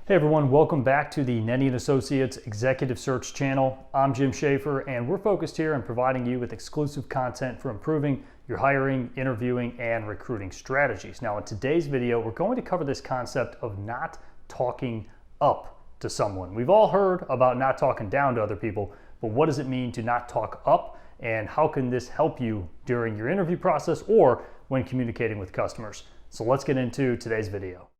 Hey everyone, welcome back to the Nenni & Associates Executive Search channel. I'm Jim Schaefer and we're focused here on providing you with exclusive content for improving your hiring, interviewing, and recruiting strategies. Now in today's video, we're going to cover this concept of not talking up to someone. We've all heard about not talking down to other people, but what does it mean to not talk up, and how can this help you during your interview process or when communicating with customers? So let's get into today's video.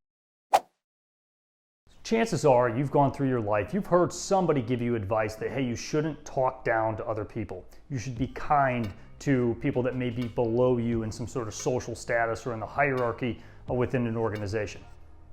Chances are you've gone through your life, you've heard somebody give you advice that, hey, you shouldn't talk down to other people. You should be kind to people that may be below you in some sort of social status or in the hierarchy within an organization.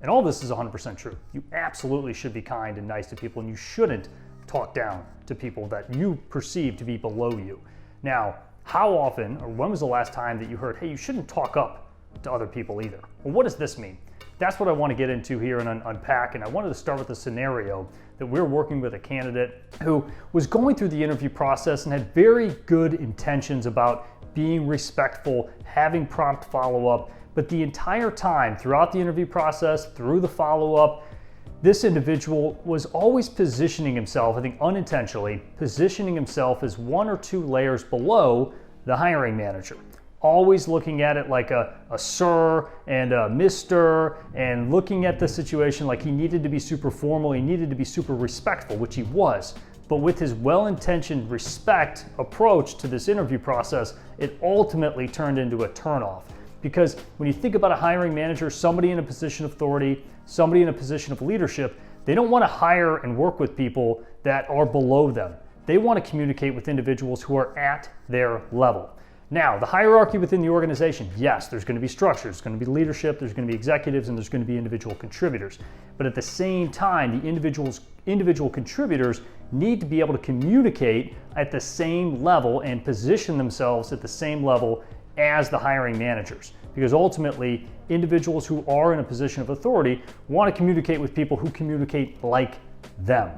And all this is 100% true. You absolutely should be kind and nice to people, and you shouldn't talk down to people that you perceive to be below you. Now, how often, or when was the last time that you heard, hey, you shouldn't talk up to other people either? Well, what does this mean? That's what I want to get into here and unpack, and I wanted to start with a scenario that we're working with a candidate who was going through the interview process and had very good intentions about being respectful, having prompt follow-up, but the entire time throughout the interview process, through the follow-up, this individual was always positioning himself, I think unintentionally, positioning himself as one or two layers below the hiring manager. Always looking at it like a sir and a mister, and looking at the situation like he needed to be super formal, he needed to be super respectful, which he was. But with his well-intentioned respect approach to this interview process, it ultimately turned into a turnoff. Because when you think about a hiring manager, somebody in a position of authority, somebody in a position of leadership, they don't want to hire and work with people that are below them. They want to communicate with individuals who are at their level. Now, the hierarchy within the organization, yes, there's going to be structure, there's going to be leadership, there's going to be executives, and there's going to be individual contributors. But at the same time, the individual contributors need to be able to communicate at the same level and position themselves at the same level as the hiring managers. Because ultimately, individuals who are in a position of authority want to communicate with people who communicate like them.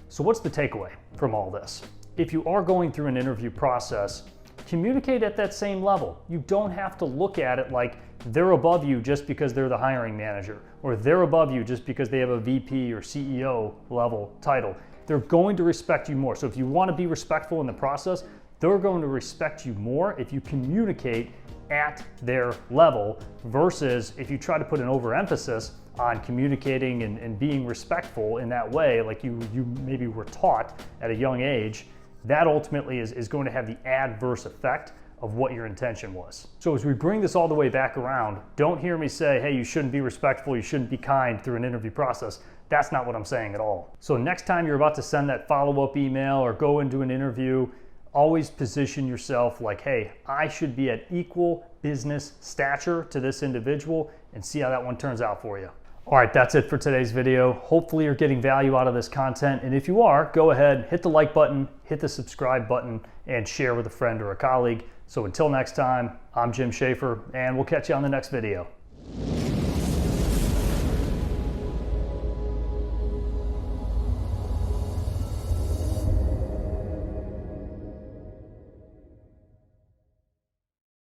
So what's the takeaway from all this? If you are going through an interview process, communicate at that same level. You don't have to look at it like they're above you just because they're the hiring manager, or they're above you just because they have a VP or CEO level title. They're going to respect you more. So if you want to be respectful in the process, they're going to respect you more if you communicate at their level, versus if you try to put an overemphasis on communicating and being respectful in that way, like you maybe were taught at a young age. That ultimately is going to have the adverse effect of what your intention was. So as we bring this all the way back around, don't hear me say, hey, you shouldn't be respectful, you shouldn't be kind through an interview process. That's not what I'm saying at all. So next time you're about to send that follow-up email or go into an interview, always position yourself like, hey, I should be at equal business stature to this individual, and see how that one turns out for you. All right, that's it for today's video. Hopefully you're getting value out of this content. And if you are, go ahead, hit the like button, hit the subscribe button, and share with a friend or a colleague. So until next time, I'm Jim Schaefer, and we'll catch you on the next video.